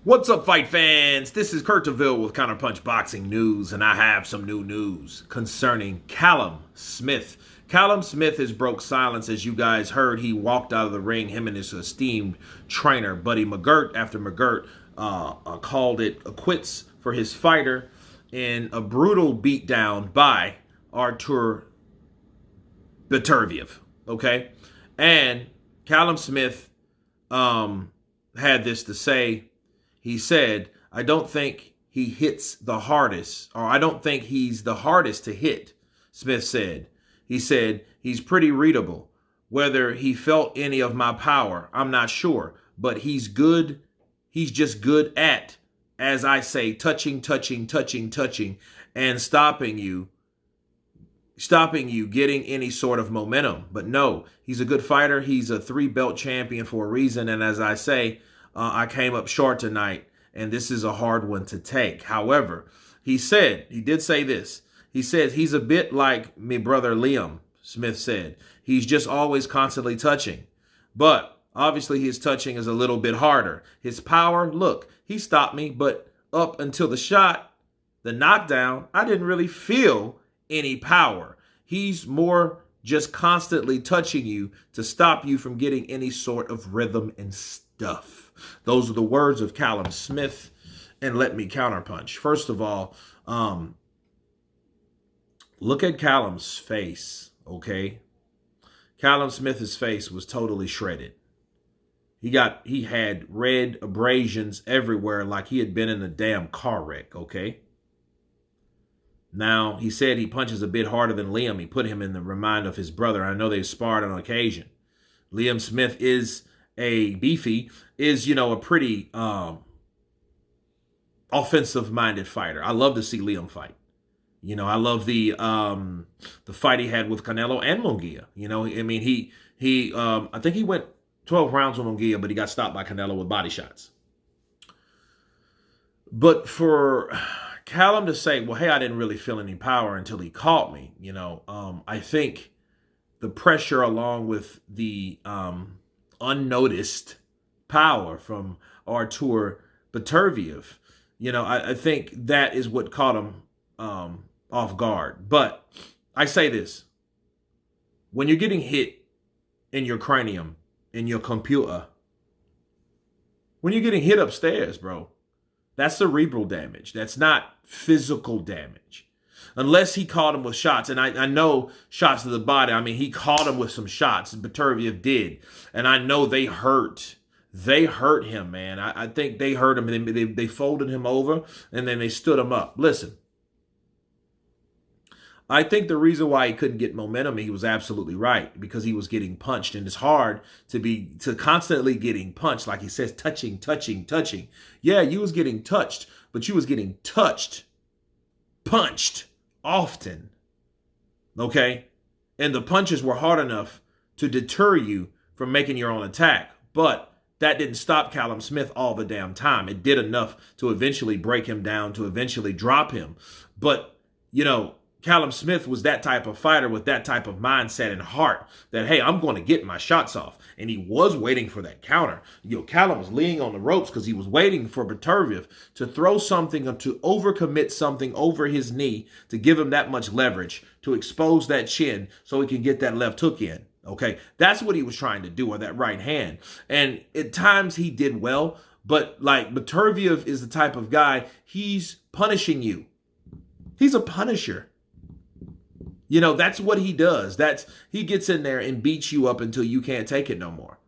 What's up, fight fans? This is Beterviev with Counterpunch Boxing News, and I have some new news concerning Callum Smith. Callum Smith has broke silence. As you guys heard, he walked out of the ring, him and his esteemed trainer, Buddy McGirt, after McGirt called it quits for his fighter in a brutal beatdown by Artur Beterviev, okay? And Callum Smith had this to say. He said, I don't think he hits the hardest, or I don't think he's the hardest to hit, Smith said. He said, he's pretty readable. Whether he felt any of my power, I'm not sure. But he's good. He's just good at, as I say, touching, and stopping you getting any sort of momentum. But no, he's a good fighter. He's a 3-belt champion for a reason. And as I say, I came up short tonight, and this is a hard one to take. However, he did say this. He says he's a bit like me brother Liam, Smith said. He's just always constantly touching. But obviously his touching is a little bit harder. His power, look, he stopped me, but up until the knockdown, I didn't really feel any power. He's more just constantly touching you to stop you from getting any sort of rhythm and stuff. Those are the words of Callum Smith, and let me counterpunch. First of all, look at Callum's face, okay? Callum Smith's face was totally shredded. He had red abrasions everywhere like he had been in a damn car wreck, okay? Now, he said he punches a bit harder than Liam. He put him in the remind of his brother. I know they've sparred on occasion. Liam Smith is a pretty offensive-minded fighter. I love to see Liam fight. I love the fight he had with Canelo and Munguia. I think he went 12 rounds with Munguia, but he got stopped by Canelo with body shots. But for Callum to say, well, hey, I didn't really feel any power until he caught me, I think the pressure along with the unnoticed power from Artur Beterviev, I think that is what caught him off guard. But I say this, when you're getting hit in your cranium, in your computer, when you're getting hit upstairs, bro, that's cerebral damage. That's not physical damage. Unless he caught him with shots. And I know shots to the body. I mean, he caught him with some shots. Beterviev did. And I know they hurt. They hurt him, man. I think they hurt him. They folded him over, and then they stood him up. Listen, I think the reason why he couldn't get momentum, he was absolutely right, because he was getting punched. And it's hard to constantly getting punched. Like he says, touching. Yeah, you was getting touched, but you was getting punched often, okay? And the punches were hard enough to deter you from making your own attack. But that didn't stop Callum Smith all the damn time. It did enough to eventually break him down, to eventually drop him. But, Callum Smith was that type of fighter with that type of mindset and heart that, hey, I'm going to get my shots off. And he was waiting for that counter. Callum was leaning on the ropes because he was waiting for Beterviev to throw something or to overcommit something over his knee to give him that much leverage, to expose that chin so he can get that left hook in. Okay, that's what he was trying to do, or that right hand. And at times he did well, but like Beterviev is the type of guy, he's punishing you. He's a punisher. That's what he does. He gets in there and beats you up until you can't take it no more.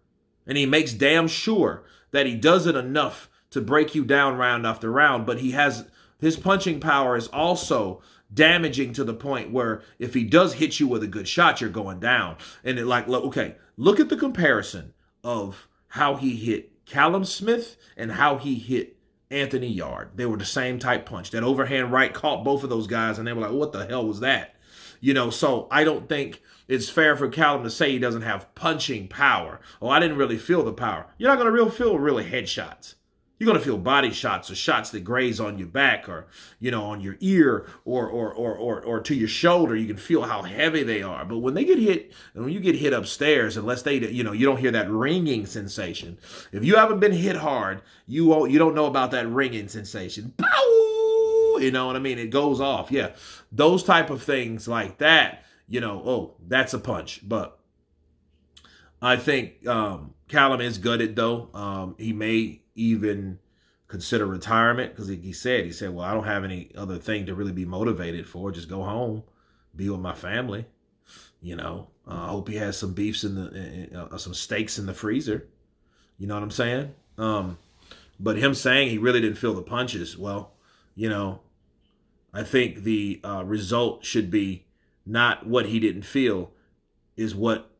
And he makes damn sure that he does it enough to break you down round after round. But his punching power is also damaging to the point where if he does hit you with a good shot, you're going down. And look at the comparison of how he hit Callum Smith and how he hit Anthony Yard. They were the same type punch. That overhand right caught both of those guys, and they were like, what the hell was that? So I don't think it's fair for Callum to say he doesn't have punching power. Oh, I didn't really feel the power. You're not going to feel really headshots. You're going to feel body shots or shots that graze on your back or, on your ear or to your shoulder. You can feel how heavy they are. But when they get hit, and when you get hit upstairs, unless they, you don't hear that ringing sensation. If you haven't been hit hard, you don't know about that ringing sensation. Pow! You know what I mean? It goes off. Yeah. Those type of things like that, that's a punch. But I think Callum is gutted, though. He may even consider retirement because he said, well, I don't have any other thing to really be motivated for. Just go home, be with my family. I hope he has some beefs some steaks in the freezer. You know what I'm saying? But him saying he really didn't feel the punches, well, I think the result should be not what he didn't feel, is what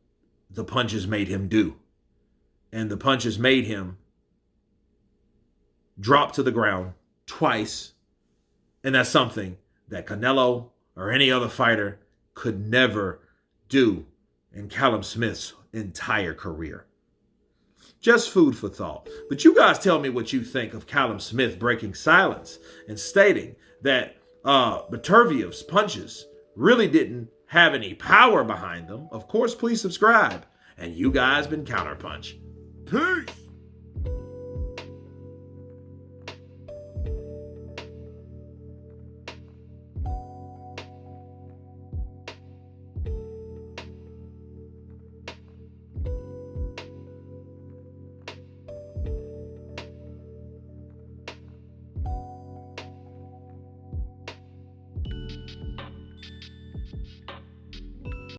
the punches made him do. And the punches made him drop to the ground twice. And that's something that Canelo or any other fighter could never do in Callum Smith's entire career. Just food for thought. But you guys tell me what you think of Callum Smith breaking silence and stating that Beterviev's punches really didn't have any power behind them. Of course, please subscribe. And you guys been Counterpunch. Peace!